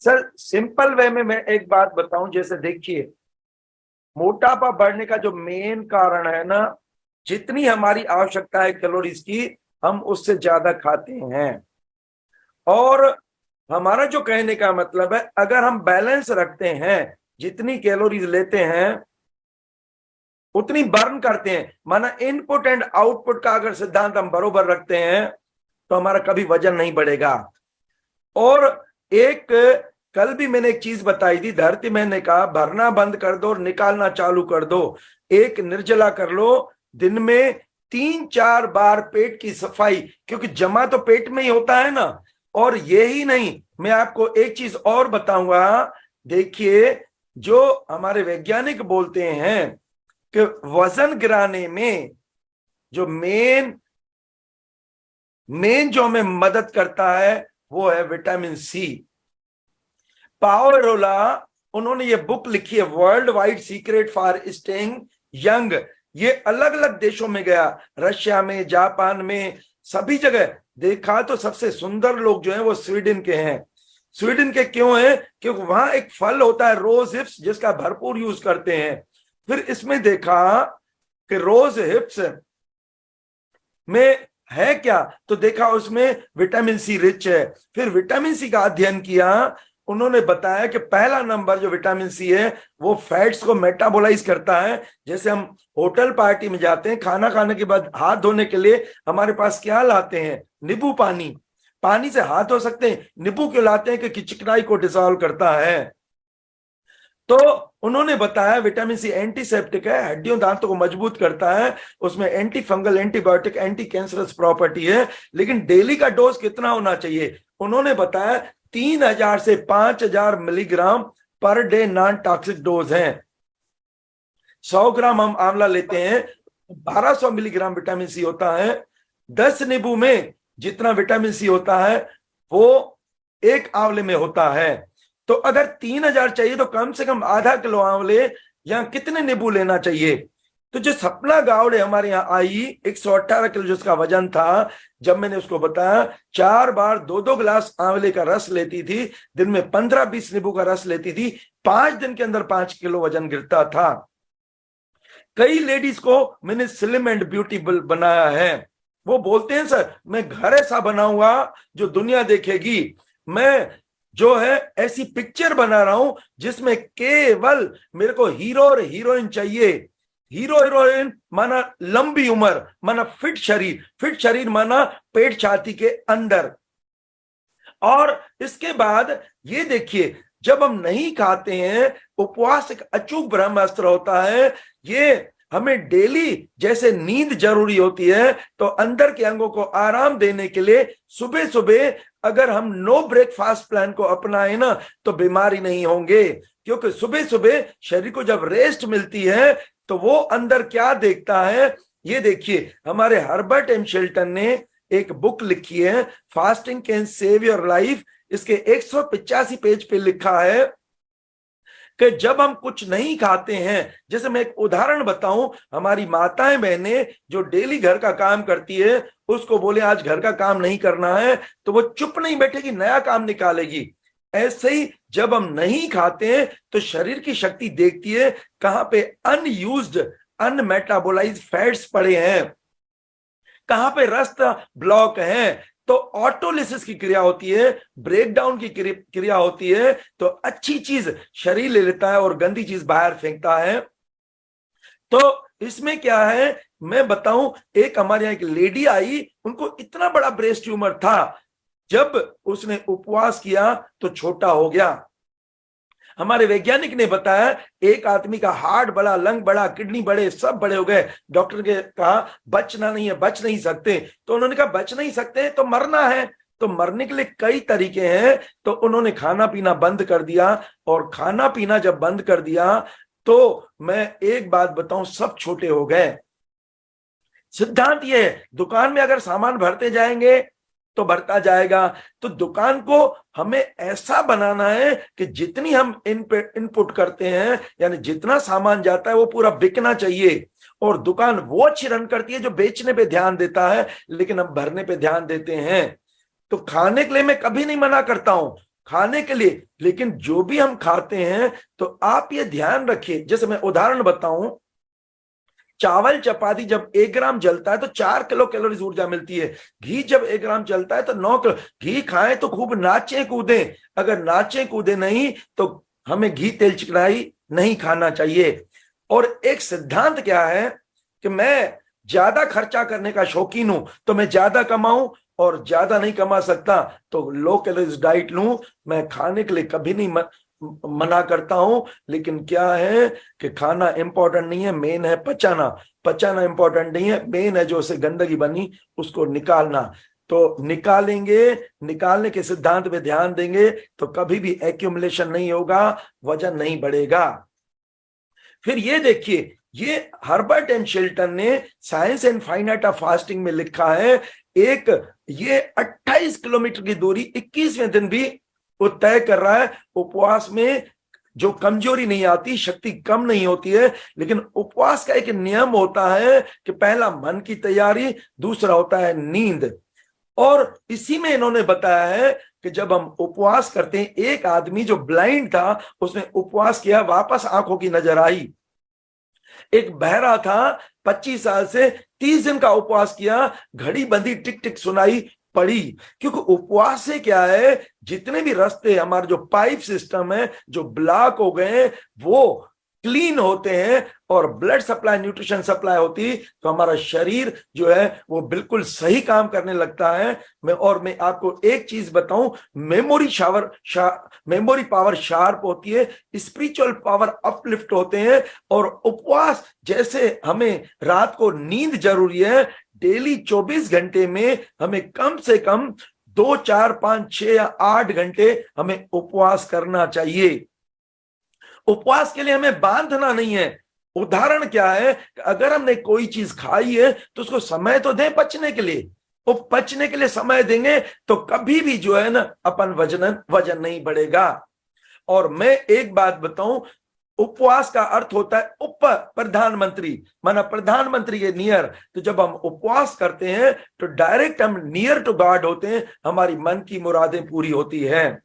Sir simple way में मैं एक बात बताऊं, जैसे देखिए, मोटापा बढ़ने का जो मेन कारण है ना, जितनी हमारी आवश्यकता है कैलोरीज की, हम उससे ज्यादा खाते हैं। और हमारा जो कहने का मतलब है, अगर हम बैलेंस रखते हैं, जितनी कैलोरीज लेते हैं उतनी बर्न करते हैं, माना इनपुट एंड आउटपुट का अगर सिद्धांत हम बरोबर रखते हैं, तो हमारा कभी वजन नहीं बढ़ेगा। और एक कल भी मैंने एक चीज बताई थी, धरती मैंने कहा भरना बंद कर दो और निकालना चालू कर दो। एक निर्जला कर लो, दिन में 3-4 बार पेट की सफाई, क्योंकि जमा तो पेट में ही होता है ना। और यही नहीं, मैं आपको एक चीज और बताऊंगा। देखिए, जो हमारे वैज्ञानिक बोलते हैं कि वजन गिराने में जो मेन जो हमें मदद करता है वो है विटामिन सी। पावरोला, उन्होंने ये बुक लिखी है, world wide secret for staying young. ये अलग अलग देशों में गया, रशिया में, जापान में, सभी जगह देखा तो सबसे सुंदर लोग जो हैं वो स्वीडन के हैं। स्वीडन के क्यों हैं? क्योंकि वहां एक फल होता है रोज हिप्स, जिसका भरपूर यूज करते हैं। फिर इसमें देखा कि रोज हिप्स में है क्या, तो देखा उसमें विटामिन सी रिच है। फिर विटामिन सी का अध्ययन किया, उन्होंने बताया कि पहला नंबर जो विटामिन सी है वो फैट्स को मेटाबोलाइज करता है। जैसे हम होटल पार्टी में जाते हैं, खाना खाने के बाद हाथ धोने के लिए हमारे पास क्या लाते हैं? नींबू पानी। पानी से हाथ धो सकते हैं, नींबू क्यों लाते हैं? कि चिकनाई को डिसॉल्व करता है। तो उन्होंने बताया विटामिन सी एंटीसेप्टिक है, हड्डियों दांतों को मजबूत करता है, उसमें anti fungal, antibiotic, anti cancerous property है। लेकिन डेली का डोज कितना होना चाहिए? उन्होंने बताया 3000 से 5000 milligram per day non toxic dose है। 100 ग्राम हम आंवला लेते हैं, 1200 मिलीग्राम विटामिन सी होता है। 10 नींबू में जितना विटामिन सी होता है वो एक आंवले में होता है। तो अगर 3000 चाहिए तो कम से कम आधा किलो आंवले या कितने नींबू लेना चाहिए? तो जो सपना गावड़े हमारे यहाँ आई, 118 किलो जिसका वजन था, जब मैंने उसको बताया 4 बार 2-2 गिलास आंवले का रस लेती थी, दिन में 15-20 नींबू का रस लेती थी, 5 दिन के अंदर 5 किलो वजन गिरता था। कई लेडीज को मैंने स्लिम एंड ब्यूटीफुल बनाया है। वो बोलते हैं सर मैं घर ऐसा बनाऊंगा जो दुनिया देखेगी। मैं जो है ऐसी पिक्चर बना रहा हूं जिसमें केवल मेरे को हीरो और हीरोइन चाहिए। हीरो हीरोइन माना लंबी उम्र, माना फिट शरीर माना पेट छाती के अंदर। और इसके बाद ये देखिए, जब हम नहीं खाते हैं, उपवास एक अचूक ब्रह्मास्त्र होता है। ये हमें डेली जैसे नींद जरूरी होती है, तो अंदर के अंगों को आराम देने के लिए सुबह सुबह अगर हम नो ब्रेकफास्ट प्लान को अपनाएं ना, तो बीमारी नहीं होंगे। क्योंकि सुबह सुबह शरीर को जब रेस्ट मिलती है तो वो अंदर क्या देखता है। ये देखिए, हमारे हर्बर्ट एम शेल्टन ने एक बुक लिखी है, fasting can save your life. इसके 185 पेज पे लिखा है कि जब हम कुछ नहीं खाते हैं, जैसे मैं एक उदाहरण बताऊं, हमारी माताएं बहनें जो डेली घर का काम करती है, उसको बोले आज घर का काम नहीं करना है, तो वो चुप नहीं बैठेगी, नया काम निकालेगी। ऐसे ही जब हम नहीं खाते हैं तो शरीर की शक्ति देखती है कहां पे अनयूज्ड, अनमेटाबोलाइज्ड फैट्स पड़े हैं, कहां पे रक्त ब्लॉक है। तो ऑटोलिसिस की क्रिया होती है, ब्रेकडाउन की क्रिया होती है, तो अच्छी चीज शरीर ले लेता है और गंदी चीज बाहर फेंकता है। तो इसमें क्या है मैं बताऊं, एक हमारे यहाँ एक लेडी आई, उनको इतना बड़ा ब्रेस्ट ट्यूमर था, जब उसने उपवास किया तो छोटा हो गया। हमारे वैज्ञानिक ने बताया एक आदमी का हार्ट बड़ा, लंग बड़ा, किडनी बड़े, सब बड़े हो गए। डॉक्टर ने कहा बचना नहीं है, बच नहीं सकते। तो उन्होंने कहा बच नहीं सकते तो मरना है, तो मरने के लिए कई तरीके हैं। तो उन्होंने खाना पीना बंद कर दिया, और खाना पीना जब बंद कर दिया तो मैं एक बात बताऊं, सब छोटे हो गए। सिद्धांत ये है, दुकान में अगर सामान भरते जाएंगे तो बढ़ता जाएगा। तो दुकान को हमें ऐसा बनाना है कि जितनी हम इनपुट करते हैं, यानी जितना सामान जाता है वो पूरा बिकना चाहिए। और दुकान वो अच्छी रन करती है जो बेचने पे ध्यान देता है, लेकिन हम भरने पे ध्यान देते हैं। तो खाने के लिए मैं कभी नहीं मना करता हूं, खाने के लिए, लेकिन जो भी हम खाते हैं तो आप ये ध्यान रखिए, जैसे मैं उदाहरण बताऊं, चावल चपाती जब 1 ग्राम जलता है तो 4 किलो कैलोरीज ऊर्जा मिलती है। घी जब 1 ग्राम जलता है तो 9 किलो। घी खाएं तो खूब नाचे कूदे, अगर नाचे कूदे नहीं तो हमें घी तेल चिकनाई नहीं खाना चाहिए। और एक सिद्धांत क्या है कि मैं ज्यादा खर्चा करने का शौकीन हूं तो मैं ज्यादा कमाऊं, और ज्यादा नहीं कमा सकता तो लो कैलोरीज डाइट लूं। मैं खाने के लिए कभी नहीं मना करता हूं, लेकिन क्या है कि खाना इंपॉर्टेंट नहीं है, मेन है पचाना। पचाना इंपॉर्टेंट नहीं है, मेन है जो उसे गंदगी बनी उसको निकालना। तो निकालेंगे, निकालने के सिद्धांत पे ध्यान देंगे तो कभी भी एक्यूमुलेशन नहीं होगा, वजन नहीं बढ़ेगा। फिर ये देखिए, ये हर्बर्ट एंड शेल्टन ने science and fine art of fasting में लिखा है, एक ये 28 किलोमीटर की दूरी 21वें दिन भी वो तय कर रहा है। उपवास में जो कमजोरी नहीं आती, शक्ति कम नहीं होती है, लेकिन उपवास का एक नियम होता है कि पहला मन की तैयारी, दूसरा होता है नींद। और इसी में इन्होंने बताया है कि जब हम उपवास करते हैं, एक आदमी जो ब्लाइंड था उसने उपवास किया, वापस आंखों की नजर आई। एक बहरा था, 25 साल से 30 दिन का उपवास किया, घड़ी बंधी, टिक टिक सुनाई पड़ी। क्योंकि उपवास से क्या है, जितने भी रास्ते, हमारे जो पाइप सिस्टम है जो ब्लॉक हो गए वो क्लीन होते हैं, और ब्लड सप्लाई, न्यूट्रिशन सप्लाई होती, तो हमारा शरीर जो है वो बिल्कुल सही काम करने लगता है। मैं आपको एक चीज बताऊं, मेमोरी पावर शार्प होती है, स्पिरिचुअल पावर अपलिफ्ट होते हैं। और उपवास, जैसे हमें रात को नींद जरूरी है, डेली 24 घंटे में हमें कम से कम 2, 4, 5, 6 या 8 घंटे हमें उपवास करना चाहिए। उपवास के लिए हमें बांधना नहीं है। उदाहरण क्या है, अगर हमने कोई चीज खाई है तो उसको समय तो दें पचने के लिए। वो पचने के लिए समय देंगे तो कभी भी जो है ना अपन वजन नहीं बढ़ेगा। और मैं एक बात बताऊं, उपवास का अर्थ होता है उप प्रधानमंत्री, माना प्रधानमंत्री के नियर। तो जब हम उपवास करते हैं तो डायरेक्ट हम नियर टू गॉड होते हैं, हमारी मन की मुरादें पूरी होती हैं।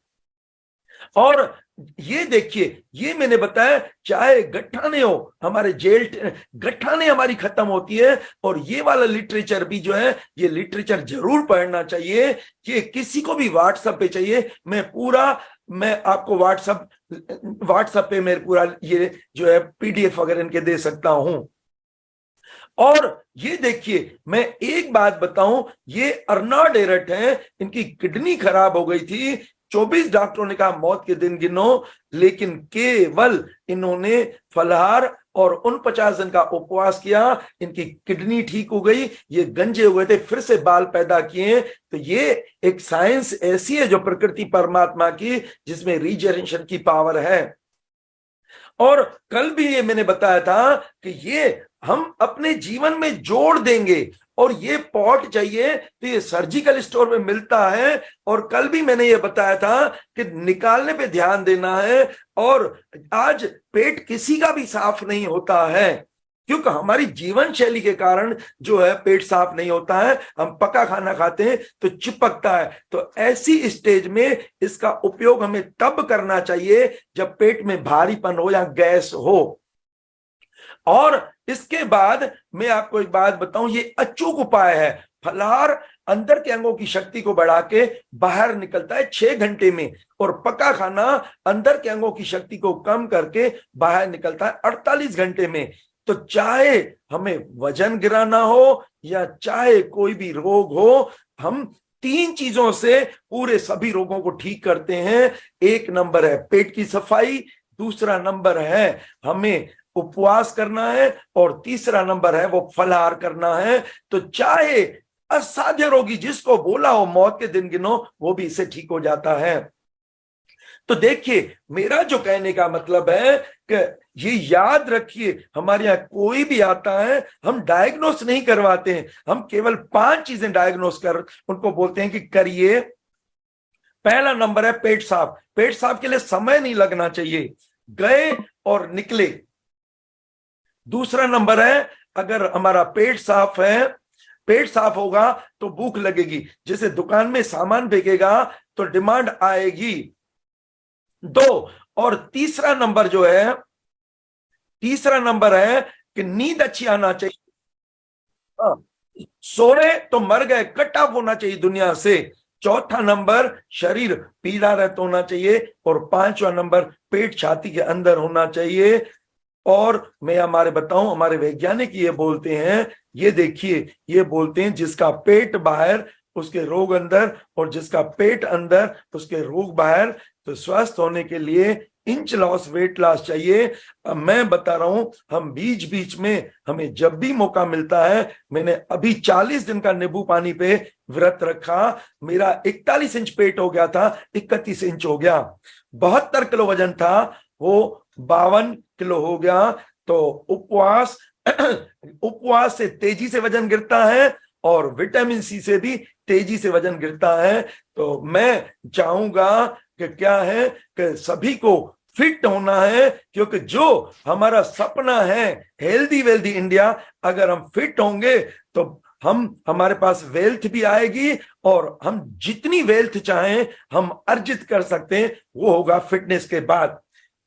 और ये देखिए, ये मैंने बताया, चाहे गठाने हो, हमारे जेल गठाने हमारी खत्म होती है। और ये वाला लिटरेचर भी जो है, ये लिटरेचर जरूर पढ़ना चाहिए। कि किसी को भी व्हाट्सएप पे चाहिए, मैं आपको व्हाट्सएप पे मेरे पूरा ये जो है पीडीएफ वगैरह इनके दे सकता हूं। और ये देखिए, मैं एक बात बताऊं, ये अर्नाल्ड एरट है, इनकी किडनी खराब हो गई थी, 24 डॉक्टरों ने कहा मौत के दिन गिनो, लेकिन केवल इन्होंने फलाहार और 49 दिन का उपवास किया, इनकी किडनी ठीक हो गई। ये गंजे हुए थे, फिर से बाल पैदा किए। तो ये एक साइंस ऐसी है जो प्रकृति परमात्मा की, जिसमें रीजनरेशन की पावर है। और कल भी ये मैंने बताया था कि ये हम अपने जीवन में जोड़ देंगे। और ये पॉट चाहिए तो ये सर्जिकल स्टोर में मिलता है। और कल भी मैंने ये बताया था कि निकालने पे ध्यान देना है। और आज पेट किसी का भी साफ नहीं होता है, क्योंकि हमारी जीवन शैली के कारण जो है पेट साफ नहीं होता है। हम पका खाना खाते हैं तो चिपकता है। तो ऐसी स्टेज में इसका उपयोग हमें तब करना चाहिए जब पेट में भारीपन हो या गैस हो। और इसके बाद मैं आपको एक बात बताऊं, ये अचूक उपाय है। फलाहार अंदर के अंगों की शक्ति को बढ़ा के बाहर निकलता है 6 घंटे में, और पका खाना अंदर के अंगों की शक्ति को कम करके बाहर निकलता है 48 घंटे में। तो चाहे हमें वजन गिराना हो या चाहे कोई भी रोग हो, हम 3 चीजों से पूरे सभी रोगों को ठीक करते हैं। एक नंबर है पेट की सफाई, दूसरा नंबर है हमें उपवास करना है, और तीसरा नंबर है वो फलाहार करना है। तो चाहे असाध्य रोगी जिसको बोला हो मौत के दिन गिनो, वो भी इससे ठीक हो जाता है। तो देखिए, मेरा जो कहने का मतलब है कि ये याद रखिए, हमारे यहाँ कोई भी आता है, हम डायग्नोस नहीं करवाते हैं, हम केवल 5 चीजें डायग्नोस कर उनको बोलते हैं कि करिए। पहला नंबर है पेट साफ। पेट साफ के लिए समय नहीं लगना चाहिए, गए और निकले। दूसरा नंबर है, अगर हमारा पेट साफ है, पेट साफ होगा तो भूख लगेगी। जैसे दुकान में सामान बिकेगा तो डिमांड आएगी। दो, और तीसरा नंबर जो है, तीसरा नंबर है कि नींद अच्छी आना चाहिए। हाँ, सोए तो मर गए, कट ऑफ होना चाहिए दुनिया से। चौथा नंबर, शरीर पीला रहता होना चाहिए। और पांचवा नंबर, पेट छाती के अंदर होना चाहिए। और मैं हमारे बताऊं, हमारे वैज्ञानिक ये बोलते हैं, ये देखिए, ये बोलते हैं जिसका पेट बाहर उसके रोग अंदर, और जिसका पेट अंदर उसके रोग बाहर। तो स्वस्थ होने के लिए इंच लॉस, वेट लॉस चाहिए। अब मैं बता रहा हूं, हम बीच बीच में, हमें जब भी मौका मिलता है, मैंने अभी 40 दिन का नींबू पानी पे व्रत रखा। मेरा 41 इंच पेट हो गया था, 31 इंच हो गया। 72 किलो वजन था, वो 52 किलो हो गया। तो उपवास उपवास से तेजी से वजन गिरता है, और विटामिन सी से भी तेजी से वजन गिरता है। तो मैं चाहूंगा कि क्या है कि सभी को फिट होना है, क्योंकि जो हमारा सपना है हेल्दी वेल्दी इंडिया, अगर हम फिट होंगे तो हमारे पास वेल्थ भी आएगी, और हम जितनी वेल्थ चाहें हम अर्जित कर सकते हैं, वो होगा फिटनेस के बाद।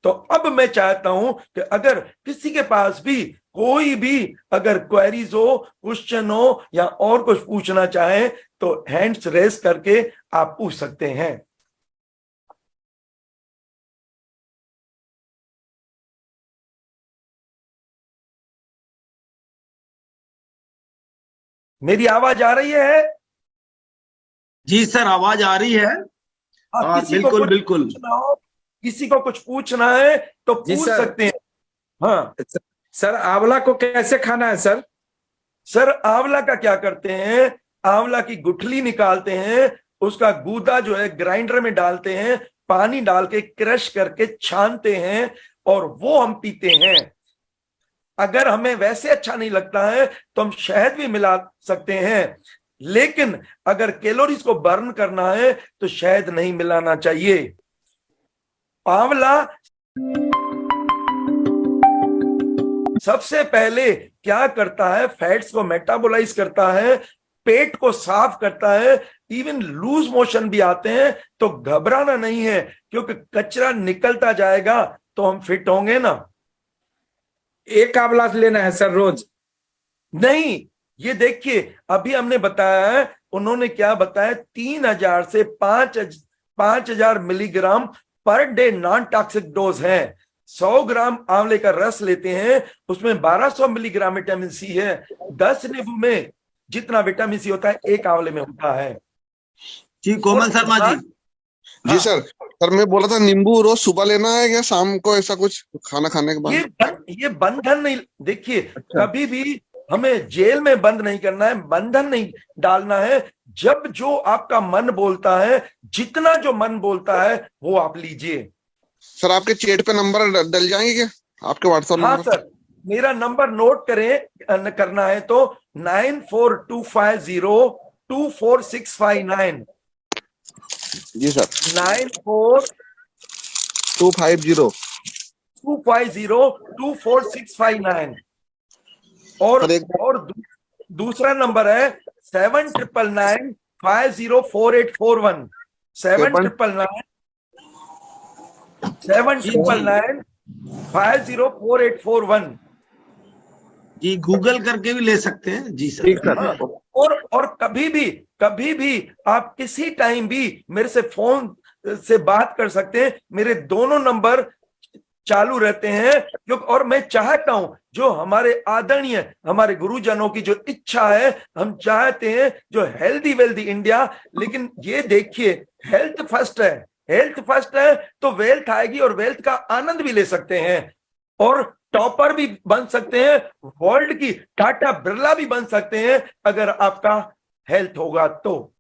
तो अब मैं चाहता हूं कि अगर किसी के पास भी कोई भी अगर क्वेरीज हो, क्वेश्चन हो, या और कुछ पूछना चाहे, तो हैंड्स रेस करके आप पूछ सकते हैं। मेरी आवाज आ रही है? जी सर, आवाज आ रही है। हाँ, किसी को बिल्कुल कुछ बिल्कुल। पूछना हो, किसी को कुछ पूछना है तो जी पूछ सर। सकते हैं। हाँ सर, आंवला को कैसे खाना है सर? सर, आंवला का क्या करते हैं, आंवला की गुठली निकालते हैं, उसका गूदा जो है ग्राइंडर में डालते हैं, पानी डाल के क्रश करके छानते हैं, और वो हम पीते हैं। अगर हमें वैसे अच्छा नहीं लगता है तो हम शहद भी मिला सकते हैं, लेकिन अगर कैलोरीज को बर्न करना है तो शहद नहीं मिलाना चाहिए। आंवला सबसे पहले क्या करता है, फैट्स को मेटाबोलाइज करता है, पेट को साफ करता है। इवन लूज मोशन भी आते हैं तो घबराना नहीं है, क्योंकि कचरा निकलता जाएगा तो हम फिट होंगे ना। एक आंवला लेना है सर रोज? नहीं, ये देखिए, अभी हमने बताया है, उन्होंने क्या बताया, 3000 से 5000 milligram per day non toxic dose है। 100 ग्राम आंवले का रस लेते हैं, उसमें 1200 मिलीग्राम विटामिन सी है। 10 नींबू में जितना विटामिन सी होता है, एक आंवले में होता है। जी, और कोमल शर्मा जी। जी हाँ, सर। सर मैं बोला था नींबू रोज सुबह लेना है या शाम को, ऐसा कुछ खाना खाने के बाद? ये बंधन नहीं, देखिए, अच्छा। कभी भी हमें जेल में बंद नहीं करना है, बंधन नहीं डालना है। जब जो आपका मन बोलता है, जितना जो मन बोलता है वो आप लीजिए। सर आपके चैट पे नंबर डल जाएंगे क्या, आपके व्हाट्सएप हाँ नंबर? सर, मेरा नंबर नोट करें, करना है तो 9425024659। जी सर। 250। 9425024659। और सर एक और दूसरा नंबर है 7999504841। Seven seven triple nine seven जी ट्रिपल जी नाइन 504841। जी, गूगल करके भी ले सकते हैं जी सर। ठीक सर। हाँ, और कभी भी आप किसी टाइम भी मेरे से फोन से बात कर सकते हैं। मेरे दोनों नंबर चालू रहते हैं, क्योंकि और मैं चाहता हूं, जो हमारे आदरणीय हमारे गुरुजनों की जो इच्छा है, हम चाहते हैं जो हेल्दी वेल्दी इंडिया। लेकिन ये देखिए, हेल्थ फर्स्ट है, हेल्थ फर्स्ट है तो वेल्थ आएगी, और वेल्थ का आनंद भी ले सकते हैं, और टॉपर भी बन सकते हैं, वर्ल्ड की टाटा बिरला भी बन सकते हैं, अगर आपका हेल्थ होगा तो।